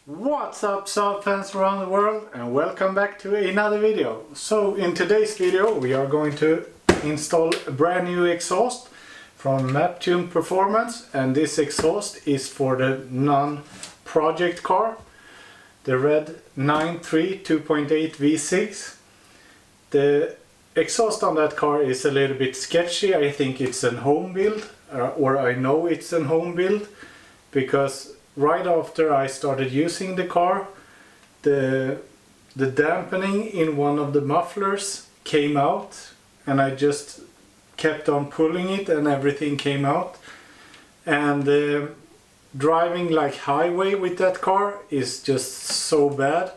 What's up Saab fans around the world, and welcome back to another video. So in today's video we are going to install a brand new exhaust from Maptun Performance, and this exhaust is for the non-project car, the red 9.3 2.8 V6. The exhaust on that car is a little bit sketchy. I think it's a home build, or I know it's a home build, because right after I started using the car, the dampening in one of the mufflers came out, and I just kept on pulling it and everything came out. And driving like highway with that car is just so bad.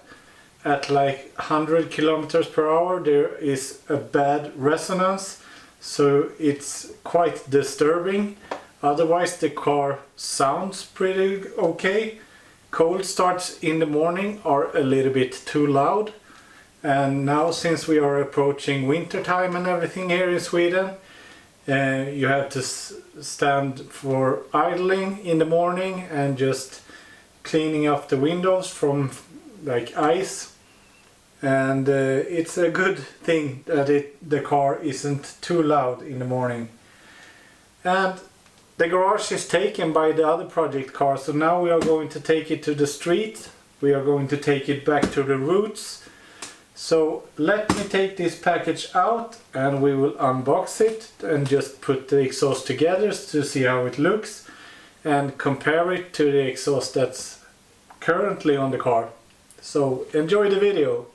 At like 100 kilometers per hour there is a bad resonance, so it's quite disturbing. Otherwise the car sounds pretty okay. Cold starts in the morning are a little bit too loud, and now since we are approaching winter time and everything here in Sweden, you have to stand for idling in the morning and just cleaning up the windows from like ice, and it's a good thing that the car isn't too loud in the morning. And the garage is taken by the other project car, so now we are going to take it to the street. We are going to take it back to the roots. So let me take this package out and we will unbox it and just put the exhaust together to see how it looks and compare it to the exhaust that's currently on the car. So enjoy the video.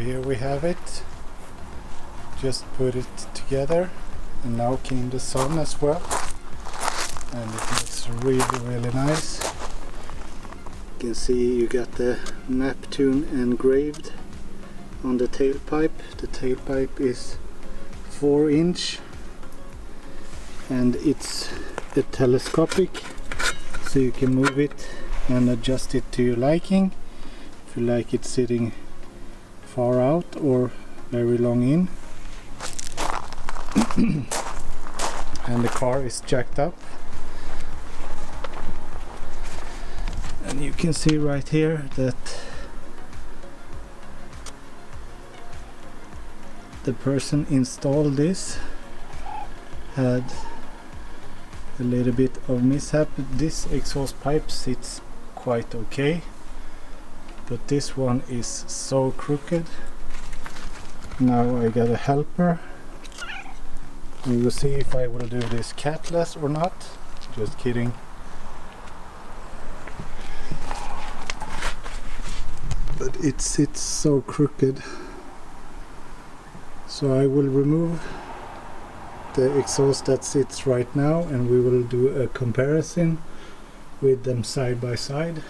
Here we have it. Just put it together, and now came the sun as well, and it looks really nice. You can see you got the Maptun engraved on the tailpipe. The tailpipe is 4-inch and it's a telescopic, so you can move it and adjust it to your liking, if you like it sitting far out or very long in. And the car is jacked up, and you can see right here that the person installed this had a little bit of mishap. This exhaust pipe sits quite okay, but this one is so crooked. Now I got a helper. We will see if I will do this catless or not. Just kidding. But it sits so crooked. So I will remove the exhaust that sits right now, and we will do a comparison with them side by side.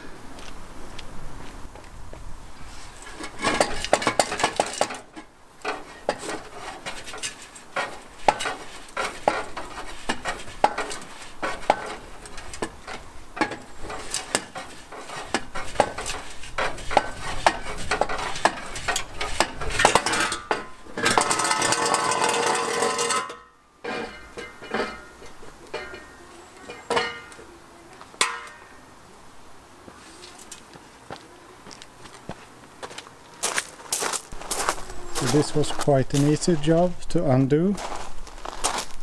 So this was quite an easy job to undo.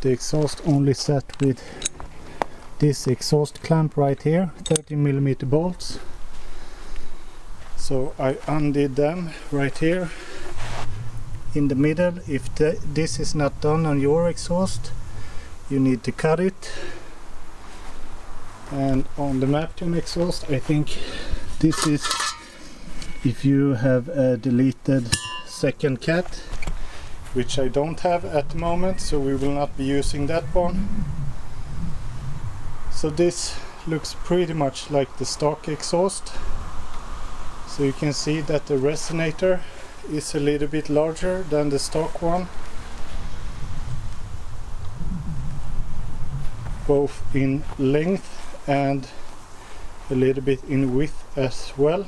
The exhaust only sat with this exhaust clamp right here, 30mm bolts. So I undid them right here in the middle. If this is not done on your exhaust, you need to cut it. And on the Maptun exhaust, I think this is if you have a deleted second cat, which I don't have at the moment, so we will not be using that one. So this looks pretty much like the stock exhaust. So you can see that the resonator is a little bit larger than the stock one, both in length and a little bit in width as well,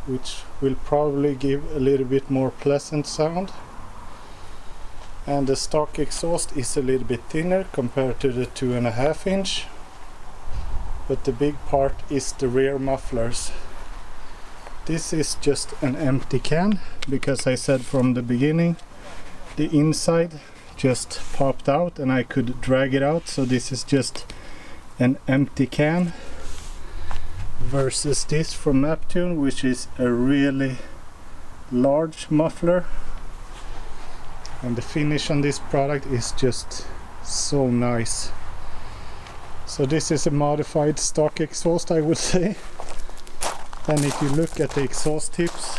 which will probably give a little bit more pleasant sound. And the stock exhaust is a little bit thinner compared to the 2.5 inch, but the big part is the rear mufflers. This is just an empty can, because I said from the beginning the inside just popped out and I could drag it out, so this is just an empty can versus this from Maptun, which is a really large muffler. And the finish on this product is just so nice. So this is a modified stock exhaust, I would say. And if you look at the exhaust tips,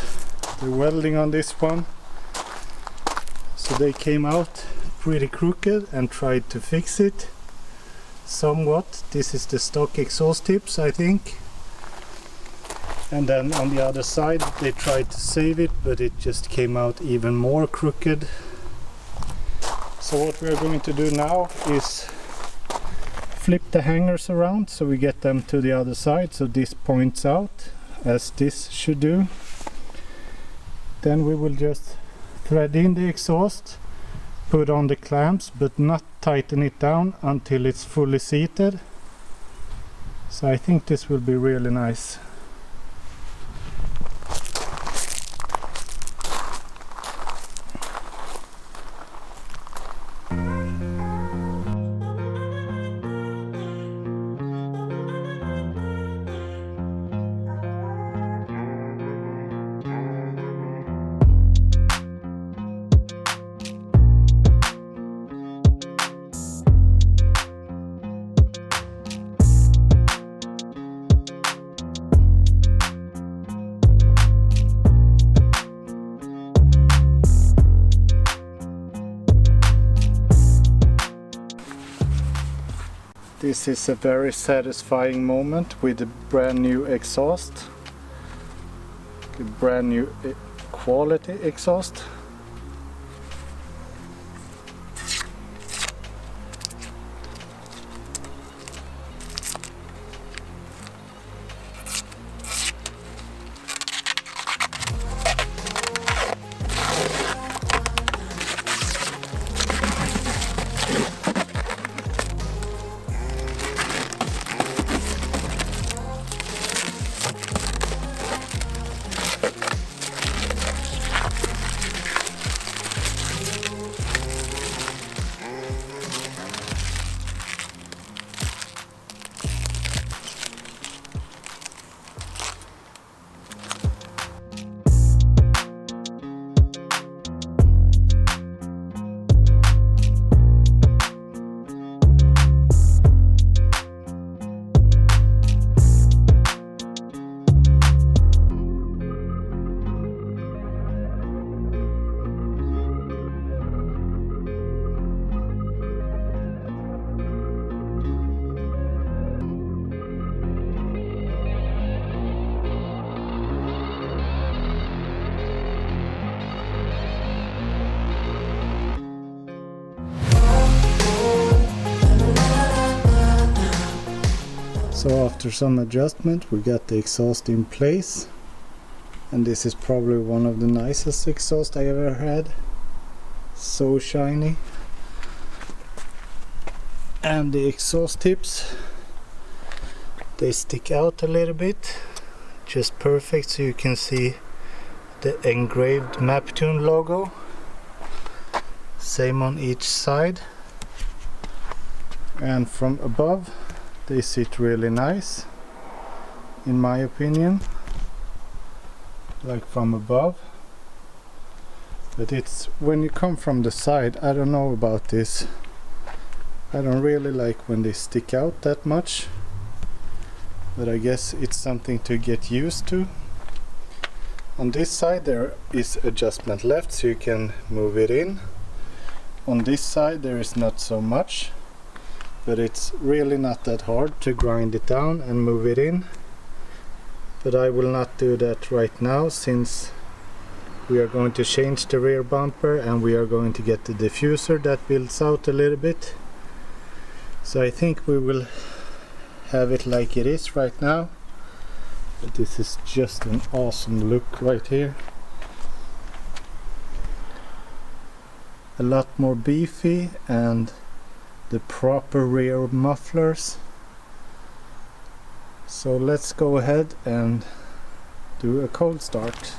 the welding on this one, so they came out pretty crooked and tried to fix it somewhat. This is the stock exhaust tips, I think. And then on the other side they tried to save it, but it just came out even more crooked. So what we are going to do now is flip the hangers around so we get them to the other side, so this points out as this should do. Then we will just thread in the exhaust, put on the clamps, but not tighten it down until it's fully seated. So I think this will be really nice. This is a very satisfying moment with a brand new exhaust, a brand new quality exhaust. So after some adjustment we got the exhaust in place, and this is probably one of the nicest exhausts I ever had. So shiny, and the exhaust tips, they stick out a little bit, just perfect, so you can see the engraved Maptun logo. Same on each side, and from above they sit really nice, in my opinion, like from above. But it's when you come from the side, I don't know about this, I don't really like when they stick out that much, but I guess it's something to get used to. On this side there is adjustment left, so you can move it in. On this side there is not so much, but it's really not that hard to grind it down and move it in. But I will not do that right now, since we are going to change the rear bumper and we are going to get the diffuser that builds out a little bit. So I think we will have it like it is right now. But this is just an awesome look right here. A lot more beefy, and the proper rear mufflers. So let's go ahead and do a cold start.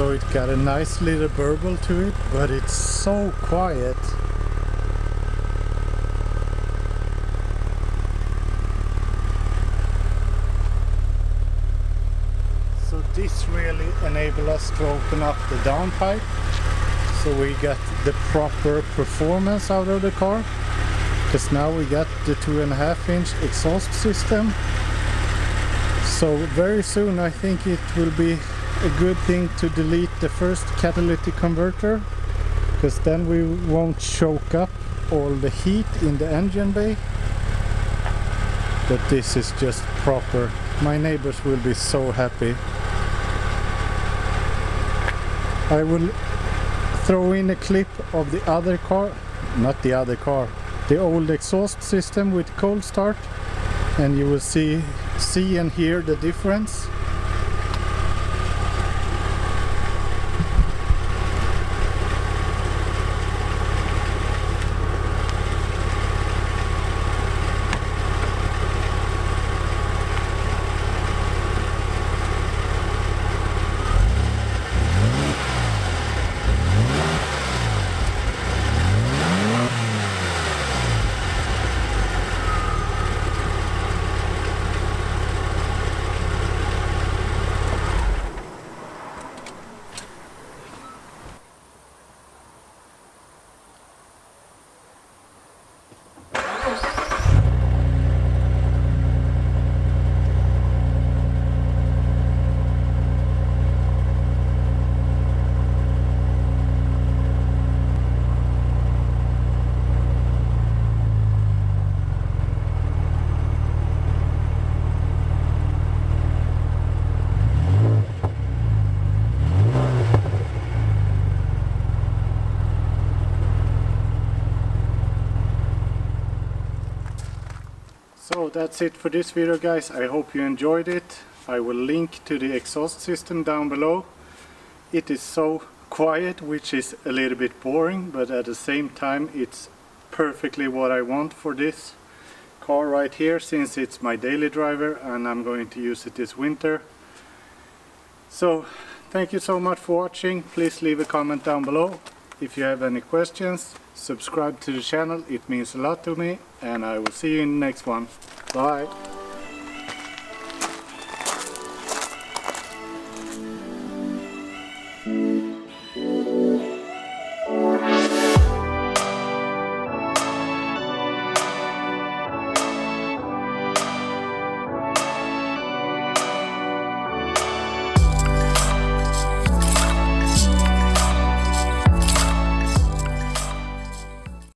So it got a nice little burble to it, but it's so quiet. So this really enabled us to open up the downpipe. So we got the proper performance out of the car. Because now we got the 2.5-inch exhaust system. So very soon I think it will be a good thing to delete the first catalytic converter, because then we won't choke up all the heat in the engine bay. But this is just proper. My neighbors will be so happy. I will throw in a clip of the other car, not the other car, the old exhaust system with cold start, and you will see and hear the difference. So that's it for this video, guys. I hope you enjoyed it. I will link to the exhaust system down below. It is so quiet, which is a little bit boring, but at the same time it's perfectly what I want for this car right here, since it's my daily driver and I'm going to use it this winter. So thank you so much for watching. Please leave a comment down below. If you have any questions, subscribe to the channel, it means a lot to me, and I will see you in the next one. Bye!